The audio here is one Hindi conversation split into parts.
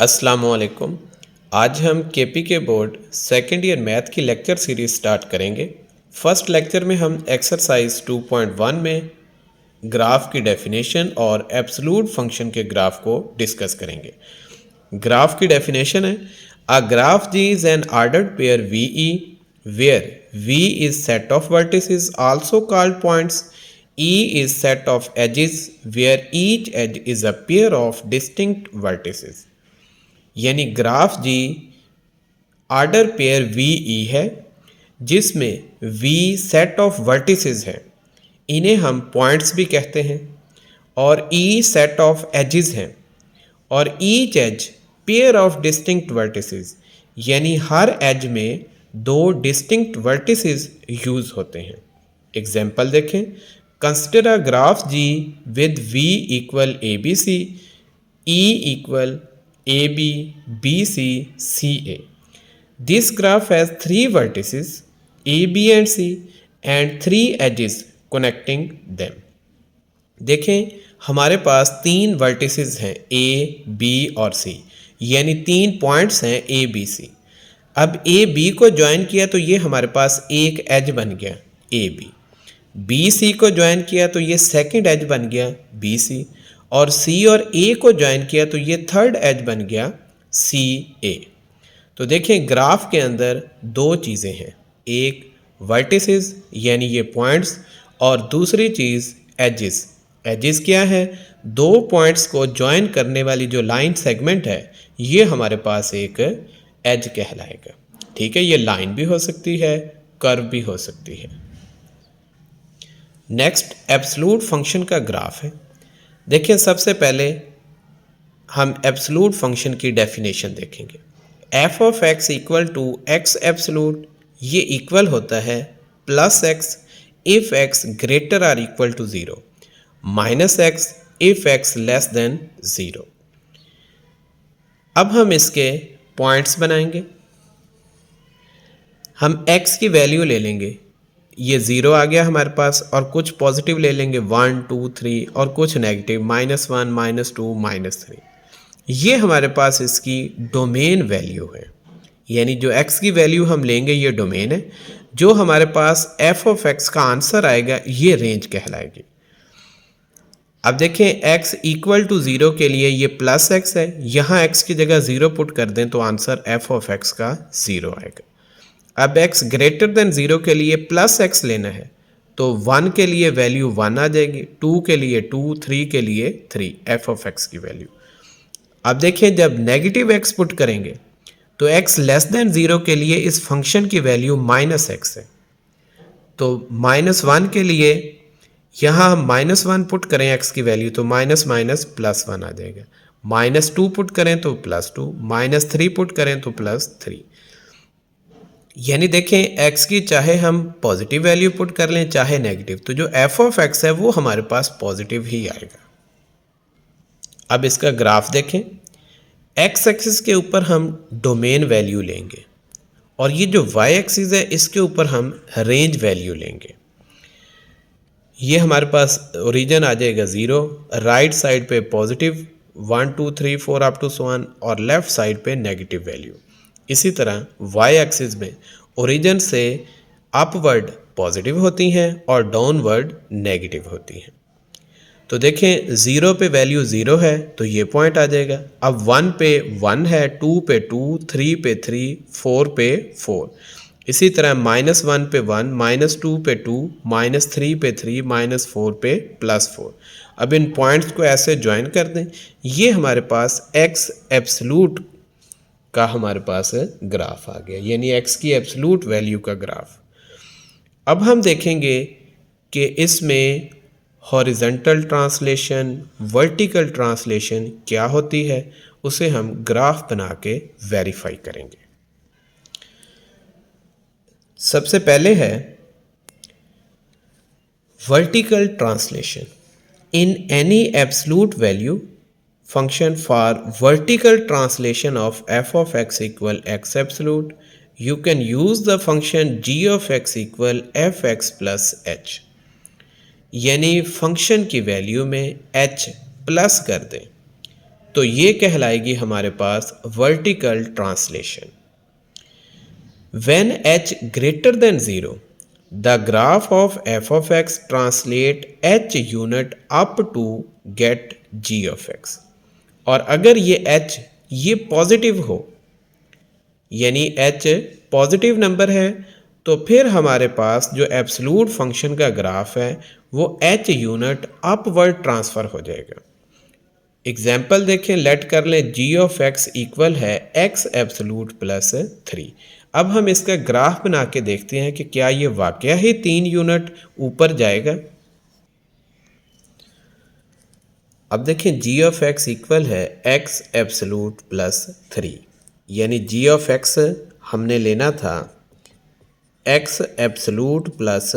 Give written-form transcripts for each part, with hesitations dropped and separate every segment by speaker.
Speaker 1: अस्सलामुअलैकुम। आज हम केपी के बोर्ड सेकेंड ईयर मैथ की लेक्चर सीरीज़ स्टार्ट करेंगे। फर्स्ट लेक्चर में हम एक्सरसाइज 2.1 में ग्राफ की डेफिनेशन और एब्सोल्यूट फंक्शन के ग्राफ को डिस्कस करेंगे। ग्राफ की डेफिनेशन है a graph G is an ordered pair V E where V is set of vertices also called points, E is set of edges where each edge is a pair of distinct vertices। यानी ग्राफ जी ऑर्डर पेयर वी ई है जिसमें वी सेट ऑफ वर्टिसेस है, इन्हें हम पॉइंट्स भी कहते हैं, और ई सेट ऑफ एजेस हैं और each edge pair of distinct vertices, यानी हर एज में दो डिस्टिंक्ट वर्टिसेस यूज होते हैं। एग्जाम्पल देखें, consider a graph G with V equal A B C, E equal AB, BC, CA। This graph has three vertices A, B and C and three edges connecting them। देखें हमारे पास तीन वर्टिसेस हैं A, B और C, यानी तीन पॉइंट्स हैं A, B, C। अब A, B को ज्वाइन किया तो ये हमारे पास एक एज बन गया A, B। B, C को ज्वाइन किया तो ये सेकंड एज बन गया B, C। और C और A को ज्वाइन किया तो ये थर्ड एज बन गया C, A। तो देखें ग्राफ के अंदर दो चीज़ें हैं, एक वर्टिसेस यानी ये पॉइंट्स और दूसरी चीज़ एजेस। एजेस क्या है? दो पॉइंट्स को ज्वाइन करने वाली जो लाइन सेगमेंट है ये हमारे पास एक एज कहलाएगा। ठीक है, ये लाइन भी हो सकती है, कर्व भी हो सकती है। नेक्स्ट एब्सोल्यूट फंक्शन का ग्राफ है। देखिए सबसे पहले हम एब्सोल्यूट फंक्शन की डेफिनेशन देखेंगे। F of x equal to x absolute, ये इक्वल होता है plus x if x greater or equal to zero, minus x if x less than zero. अब हम इसके पॉइंट्स बनाएंगे। हम एक्स की वैल्यू ले लेंगे, ये ज़ीरो आ गया हमारे पास, और कुछ पॉजिटिव ले लेंगे 1 2 3 और कुछ नेगेटिव -1 -2 -3। ये हमारे पास इसकी डोमेन वैल्यू है, यानी जो x की वैल्यू हम लेंगे ये डोमेन है। जो हमारे पास f ऑफ x का आंसर आएगा ये रेंज कहलाएगी। अब देखें x इक्वल टू ज़ीरो के लिए ये प्लस x है, यहाँ x की जगह ज़ीरो पुट कर दें तो आंसर f ऑफ x का ज़ीरो आएगा। अब x ग्रेटर देन ज़ीरो के लिए प्लस x लेना है तो 1 के लिए वैल्यू 1 आ जाएगी, 2 के लिए 2, 3 के लिए 3, f ऑफ x की वैल्यू। अब देखिए जब नेगेटिव x पुट करेंगे तो x लेस देन ज़ीरो के लिए इस फंक्शन की वैल्यू माइनस एक्स है, तो -1 के लिए यहाँ हम -1 पुट करें x की वैल्यू तो माइनस माइनस प्लस 1 आ जाएगा, -2 पुट करें तो +2, -3 पुट करें तो +3। यानी देखें x की चाहे हम पॉजिटिव वैल्यू पुट कर लें चाहे नेगेटिव, तो जो f ऑफ x है वो हमारे पास पॉजिटिव ही आएगा। अब इसका ग्राफ देखें, x एक्सिस के ऊपर हम डोमेन वैल्यू लेंगे और ये जो y एक्सिस है इसके ऊपर हम रेंज वैल्यू लेंगे। ये हमारे पास ओरिजिन आ जाएगा 0, राइट साइड पे पॉजिटिव 1 2 3 4 अप टू 1 और लेफ्ट साइड पे नेगेटिव वैल्यू। इसी तरह y एक्सिस में ओरिजिन से अपवर्ड पॉजिटिव होती हैं और डाउनवर्ड नेगेटिव होती हैं। तो देखें 0 पे वैल्यू 0 है तो ये पॉइंट आ जाएगा। अब 1 पे 1 है, 2 पे 2, 3 पे 3, 4 पे 4। इसी तरह -1 पे 1, -2 पे 2, -3 पे 3, -4 पे +4। अब इन पॉइंट्स को ऐसे ज्वाइन कर दें, ये हमारे पास x एब्सोल्यूट का हमारे पास ग्राफ आ गया, यानी x की एब्सोल्यूट वैल्यू का ग्राफ। अब हम देखेंगे कि इसमें हॉरिजॉन्टल ट्रांसलेशन, वर्टिकल ट्रांसलेशन क्या होती है, उसे हम ग्राफ बना के वेरीफाई करेंगे। सबसे पहले है vertical translation. In any absolute value function for vertical translation of f of x equal x absolute, you can use the function g of x equal fx plus h। यानी फंक्शन की वैल्यू में h प्लस कर दें तो ये कहलाएगी हमारे पास vertical translation. When h greater than 0, the graph of f of x translate h unit up to get g of x। और अगर ये h ये पॉजिटिव हो, यानी h पॉजिटिव नंबर है, तो फिर हमारे पास जो एब्सोल्यूट फंक्शन का ग्राफ है वो h यूनिट अपवर्ड ट्रांसफ़र हो जाएगा। एग्जाम्पल देखें, लेट कर लें g ऑफ x इक्वल है x एब्सोल्यूट प्लस 3। अब हम इसका ग्राफ बना के देखते हैं कि क्या ये वाकया ही 3 यूनिट ऊपर जाएगा। अब देखें g ऑफ x इक्वल है x एब्सोल्यूट प्लस 3, यानी g ऑफ x हमने लेना था x absolute plus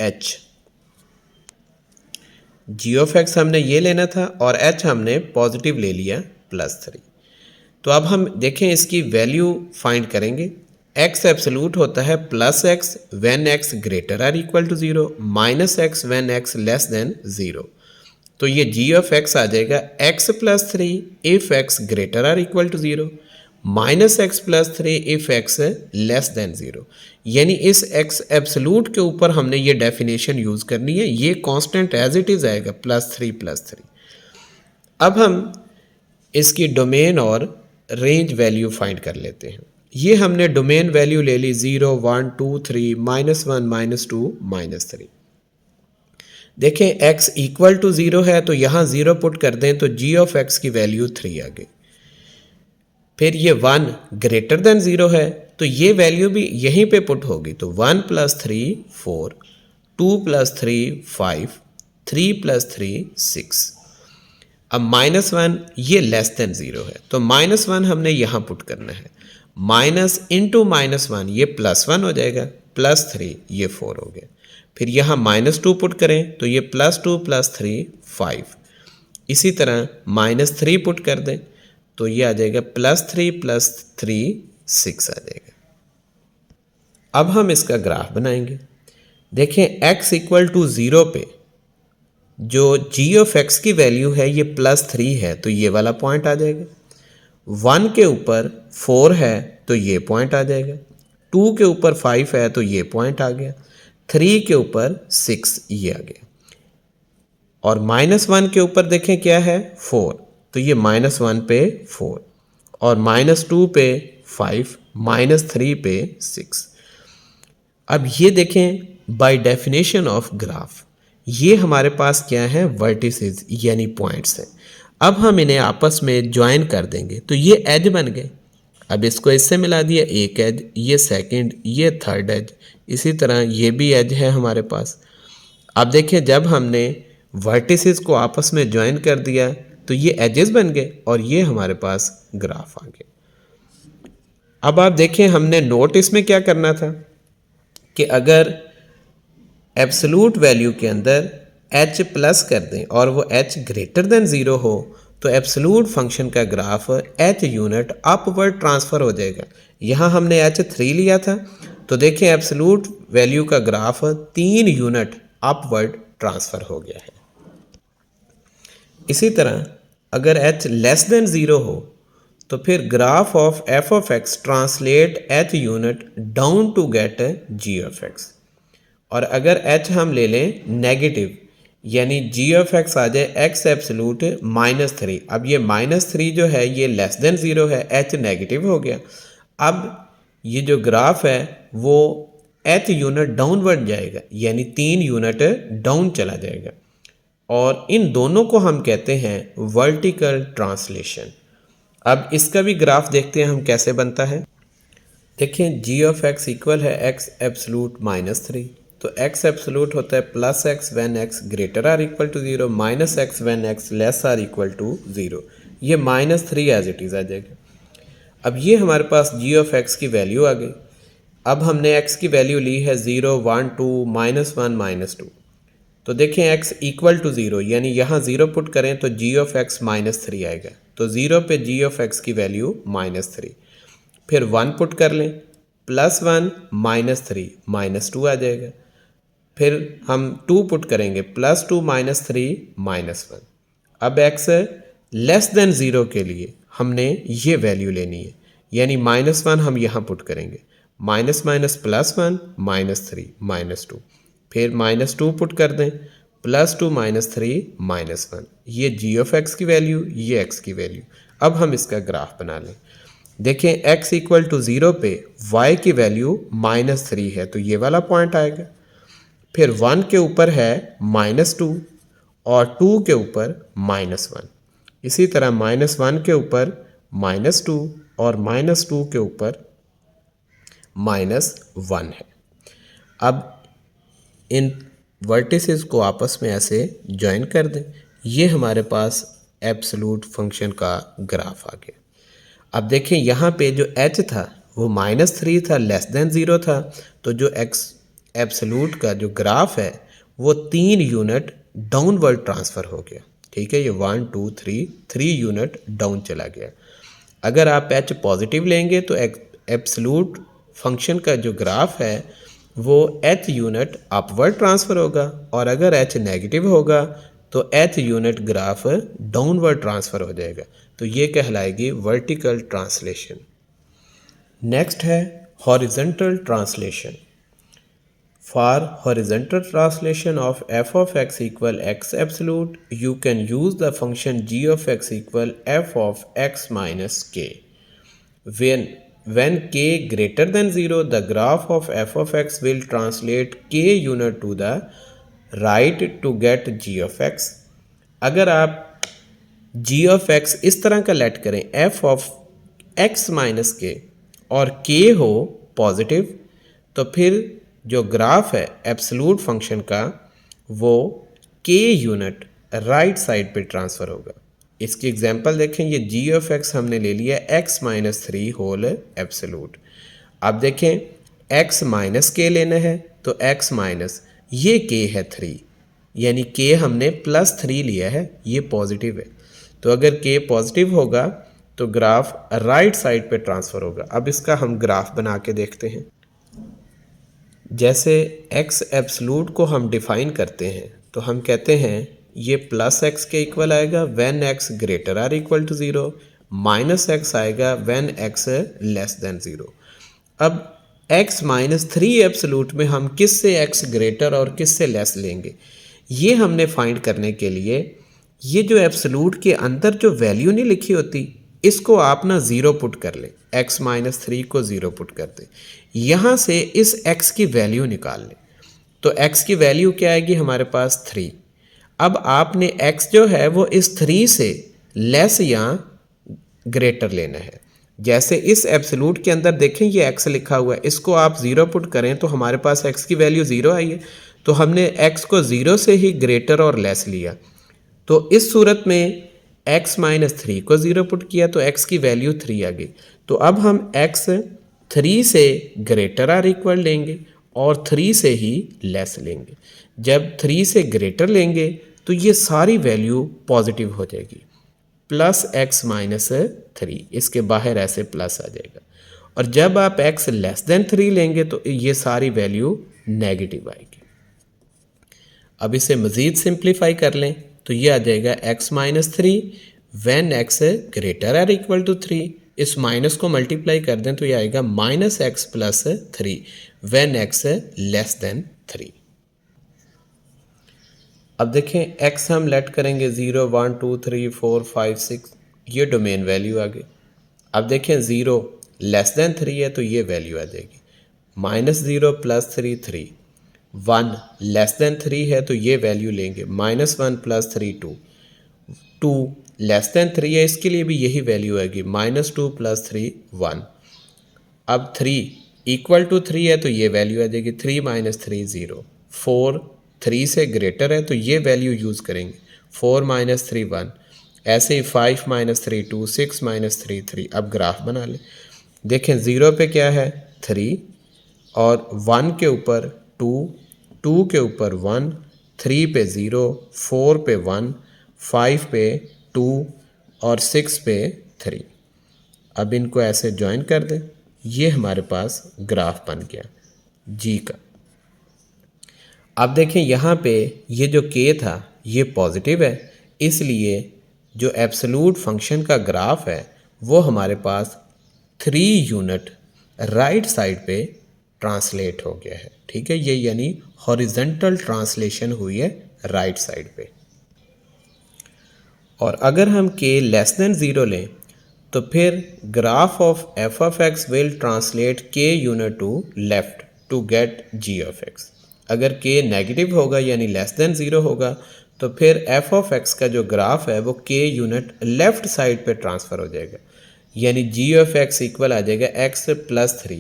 Speaker 1: h। g of x हमने ये लेना था और h हमने पॉजिटिव ले लिया प्लस 3। तो अब हम देखें इसकी वैल्यू फाइंड करेंगे। x एब्सोल्यूट होता है plus x when x greater or equal to 0 minus x when x less than 0। तो ये g ऑफ x आ जाएगा x plus 3 if x greater or equal to 0 minus x plus 3 if x less than 0। यानी इस x एब्सोल्यूट के ऊपर हमने ये डेफिनेशन यूज़ करनी है, ये कांस्टेंट एज इट इज़ आएगा प्लस 3। अब हम इसकी डोमेन और रेंज वैल्यू फाइंड कर लेते हैं। ये हमने डोमेन वैल्यू ले ली 0 1 2 3 -1 -2 -3। देखें x इक्वल टू 0 है तो यहाँ 0 पुट कर दें तो g ऑफ x की वैल्यू 3 आ गई। फिर ये 1 ग्रेटर देन 0 है तो ये वैल्यू भी यहीं पे पुट होगी, तो 1 + 3 4, 2 + 3 5, 3 + 3 6। अब -1 ये लेस देन 0 है तो -1 हमने यहाँ पुट करना है, माइनस इंटू -1 ये +1 हो जाएगा, +3 ये 4 हो गया। फिर यहाँ -2 पुट करें तो ये +2 + 3 5। इसी तरह -3 पुट कर दें तो ये आ जाएगा +3 + 3 6 आ जाएगा। अब हम इसका ग्राफ बनाएंगे। देखें x इक्वल टू 0 पे जो g ऑफ x की वैल्यू है ये +3 है तो ये वाला पॉइंट आ जाएगा। 1 के ऊपर 4 है तो ये पॉइंट आ जाएगा। 2 के ऊपर 5 है तो ये पॉइंट आ गया। 3 के ऊपर 6 ये आ गया। और -1 के ऊपर देखें क्या है 4, तो ये -1 पे 4 और -2 पे 5, -3 पे 6। अब ये देखें बाय डेफिनेशन ऑफ ग्राफ ये हमारे पास क्या है वर्टिसेस यानी पॉइंट्स हैं। अब हम इन्हें आपस में ज्वाइन कर देंगे तो ये एज बन गए। अब इसको इससे मिला दिया एक एज, ये सेकंड, ये थर्ड एज, इसी तरह ये भी एज है हमारे पास। अब देखिए जब हमने वर्टिसेस को आपस में ज्वाइन कर दिया तो ये एजेस बन गए और ये हमारे पास ग्राफ आ गया। अब आप देखें हमने नोट इसमें क्या करना था कि अगर एब्सोल्यूट वैल्यू के अंदर h प्लस कर दें और वो h ग्रेटर देन 0 हो तो एब्सोल्यूट फंक्शन का graph h unit upward transfer हो जाएगा। यहाँ हमने h3 लिया था तो देखें एब्सोल्यूट वैल्यू का ग्राफ 3 यूनिट अपवर्ड ट्रांसफ़र हो गया है। इसी तरह अगर h लेस देन 0 हो तो फिर graph of f of x translate h unit down to get g of x। और अगर h हम ले लें नेगेटिव यानी g ऑफ x आ जाए x एब्सोल्यूट -3। अब ये -3 जो है ये लेस देन 0 है, h नेगेटिव हो गया। अब ये जो ग्राफ है वो h यूनिट डाउनवर्ड जाएगा यानी 3 यूनिट डाउन चला जाएगा और इन दोनों को हम कहते हैं वर्टिकल ट्रांसलेशन। अब इसका भी ग्राफ देखते हैं हम कैसे बनता है। देखें g ऑफ x इक्वल है x एब्सोल्यूट -3, तो x एब्सोल्यूट होता है plus x when x greater or equal to 0 minus x when x less or equal to 0। ये -3 एज इट इज़ आ जाएगा। अब ये हमारे पास g ऑफ x की वैल्यू आ गई। अब हमने x की वैल्यू ली है 0 1 2 -1 -2, तो देखें x इक्वल टू 0 यानी यहाँ 0 पुट करें तो g ऑफ x -3 आएगा, तो 0 पे g ऑफ x की वैल्यू -3। फिर 1 पुट कर लें, +1 -3 -2 आ जाएगा। फिर हम 2 पुट करेंगे, +2 -3 -1। अब x लेस देन ज़ीरो के लिए हमने ये वैल्यू लेनी है, यानी -1 हम यहाँ पुट करेंगे, माइनस माइनस प्लस वन, -3 -2, फिर -2 पुट कर दें, +2 -3 -1, ये g(x) की वैल्यू, ये x की वैल्यू। अब हम इसका ग्राफ बना लें। देखें x = 0 पे y की वैल्यू -3 है, तो ये वाला पॉइंट आएगा। फिर 1 के ऊपर है -2 और 2 के ऊपर -1। इसी तरह -1 के ऊपर -2 और -2 के ऊपर -1 है। अब इन वर्टिसेस को आपस में ऐसे ज्वाइन कर दें, ये हमारे पास एब्सोल्यूट फंक्शन का ग्राफ आ गया। अब देखें यहाँ पे जो h था वो -3 था, लेस देन ज़ीरो था, तो जो x एब्सोल्यूट का जो ग्राफ है वो 3 यूनिट डाउनवर्ड ट्रांसफ़र हो गया। ठीक है, ये 1 2 3 यूनिट डाउन चला गया। अगर आप h पॉजिटिव लेंगे तो एब्सोल्यूट फंक्शन का जो ग्राफ है वो h यूनिट अपवर्ड ट्रांसफ़र होगा, और अगर h नेगेटिव होगा तो h unit graph downward transfer हो जाएगा। तो ये कहलाएगी वर्टिकल ट्रांसलेशन। नेक्स्ट है horizontal translation. For horizontal translation of f of x equal x absolute, you can use the function g of x equal f of x minus k. When k greater than 0, the graph of f of x will translate k unit to the right to get g of x. अगर आप g of x इस तरह का लेट करें f of x माइनस के और k हो पॉजिटिव, तो फिर जो ग्राफ है एब्सोल्यूट फंक्शन का वो k यूनिट राइट साइड पे ट्रांसफ़र होगा। इसकी एग्जांपल देखें, ये g of x हमने ले लिया x माइनस 3 होल एब्सोल्यूट। अब देखें x माइनस के लेना है तो x माइनस ये k है 3, यानी k हमने +3 लिया है, ये पॉजिटिव है। तो अगर k पॉजिटिव होगा तो ग्राफ राइट साइड पे ट्रांसफ़र होगा। अब इसका हम ग्राफ बना के देखते हैं। जैसे x एब्सोल्यूट को हम डिफ़ाइन करते हैं तो हम कहते हैं ये +x के इक्वल आएगा when x greater or equal to 0, -x आएगा व्हेन x लेस देन 0। अब x -3 एब्सोल्यूट में हम किस से x ग्रेटर और किस से लेस लेंगे, ये हमने फाइंड करने के लिए ये जो एब्सोल्यूट के अंदर जो वैल्यू नहीं लिखी होती इसको आप ना 0 पुट कर लें, x -3 को 0 पुट कर दें, यहाँ से इस x की वैल्यू निकाल लें। तो x की वैल्यू क्या आएगी हमारे पास 3। अब आपने x जो है वो इस 3 से लेस या ग्रेटर लेना है। जैसे इस एब्सोल्यूट के अंदर देखें ये x लिखा हुआ है, इसको आप 0 पुट करें तो हमारे पास x की वैल्यू 0 आई है, तो हमने x को 0 से ही ग्रेटर और लेस लिया। तो इस सूरत में x -3 को 0 पुट किया तो x की वैल्यू 3 आ गई। तो अब हम x 3 से ग्रेटर आर इक्वल लेंगे और 3 से ही लेस लेंगे। जब 3 से ग्रेटर लेंगे तो ये सारी वैल्यू पॉजिटिव हो जाएगी, +x -3, इसके बाहर ऐसे प्लस आ जाएगा। और जब आप x लेस देन 3 लेंगे तो ये सारी वैल्यू नेगेटिव आएगी। अब इसे मज़ीद सिंप्लीफाई कर लें तो ये आ जाएगा x -3 when x greater or equal to 3। इस माइनस को मल्टीप्लाई कर दें तो ये आएगा -x + 3 when x less then 3। अब देखें x हम लेट करेंगे 0 1 2 3 4 5 6, ये डोमेन वैल्यू आ गई। अब देखें 0 लेस देन 3 है तो ये वैल्यू आ जाएगी, -0 + 3 3, 1 लेस देन 3 है तो ये वैल्यू लेंगे, -1 + 3 2, 2 लेस देन 3 है इसके लिए भी यही वैल्यू आएगी, -2 + 3 1। अब 3 इक्वल टू 3 है तो ये वैल्यू आ जाएगी, 3 - 3 0, 4 3 से ग्रेटर है तो ये वैल्यू यूज़ करेंगे, 4 - 3 1, ऐसे ही 5 - 3 2, 6 - 3 3। अब ग्राफ बना लें। देखें 0 पे क्या है 3 और 1 के ऊपर 2, 2 के ऊपर 1, 3 पे 0, 4 पे 1, 5 पे 2 और 6 पे 3। अब इनको ऐसे ज्वाइन कर दें, ये हमारे पास ग्राफ बन गया जी का। अब देखें यहाँ पे ये जो k था ये पॉजिटिव है, इसलिए जो एब्सोल्यूट फंक्शन का ग्राफ है वो हमारे पास 3 यूनिट राइट साइड पे ट्रांसलेट हो गया है। ठीक है, ये यानी हॉरिजेंटल ट्रांसलेशन हुई है राइट साइड पे। और अगर हम k लेस देन 0 लें तो फिर graph of f of x will translate k unit to left to get g of x। अगर k नेगेटिव होगा यानी लेस देन 0 होगा तो फिर एफ ऑफ एक्स का जो ग्राफ है वो k यूनिट लेफ्ट साइड पे ट्रांसफ़र हो जाएगा, यानी g ऑफ x इक्वल आ जाएगा x प्लस 3।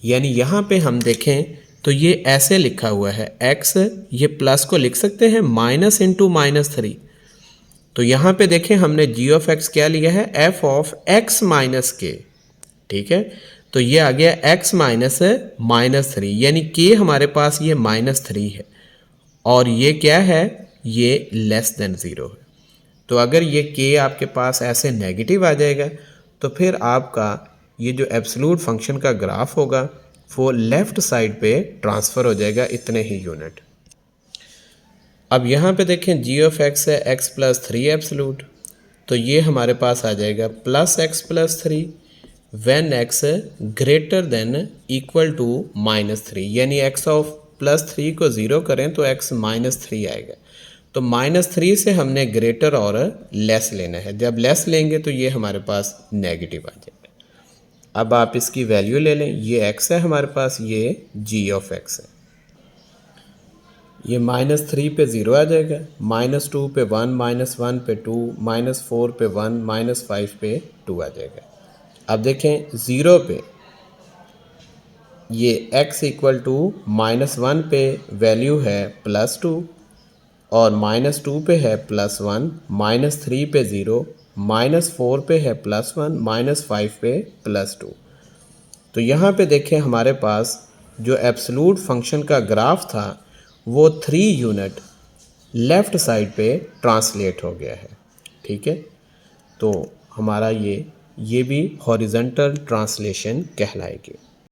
Speaker 1: यानी यहाँ पे हम देखें तो ये ऐसे लिखा हुआ है x, ये प्लस को लिख सकते हैं माइनस इंटू माइनस 3। तो यहाँ पे देखें हमने g ऑफ x क्या लिया है, f ऑफ x माइनस के। ठीक है, तो ये आ गया x माइनस 3, यानी k हमारे पास ये -3 है और ये क्या है, ये लेस देन 0 है। तो अगर ये k आपके पास ऐसे नेगेटिव आ जाएगा तो फिर आपका ये जो एब्सोल्यूट फंक्शन का ग्राफ होगा वो लेफ़्ट साइड पे ट्रांसफ़र हो जाएगा इतने ही यूनिट। अब यहाँ पे देखें g ऑफ x है x प्लस 3 एब्सोल्यूट, तो ये हमारे पास आ जाएगा plus x plus 3 when x greater than equal to -3, यानी x ऑफ प्लस 3 को 0 करें तो x -3 आएगा। तो -3 से हमने ग्रेटर और लेस लेना है, जब लेस लेंगे तो ये हमारे पास नेगेटिव आ जाएगा। अब आप इसकी वैल्यू ले लें, ये x है हमारे पास, ये g ऑफ x है। ये -3 पे 0 आ जाएगा, -2 पे 1, -1 पे 2, -4 पे 1, -5 पे 2 आ जाएगा। अब देखें 0 पे ये x इक्वल टू -1 पे वैल्यू है +2 और -2 पे है +1, -3 पे 0, -4 पे है +1, -5 पे +2। तो यहाँ पे देखें हमारे पास जो एब्सोल्यूट फंक्शन का ग्राफ था वो 3 यूनिट लेफ़्ट साइड पे ट्रांसलेट हो गया है। ठीक है, तो हमारा ये भी हॉरिजेंटल ट्रांसलेशन कहलाएगी।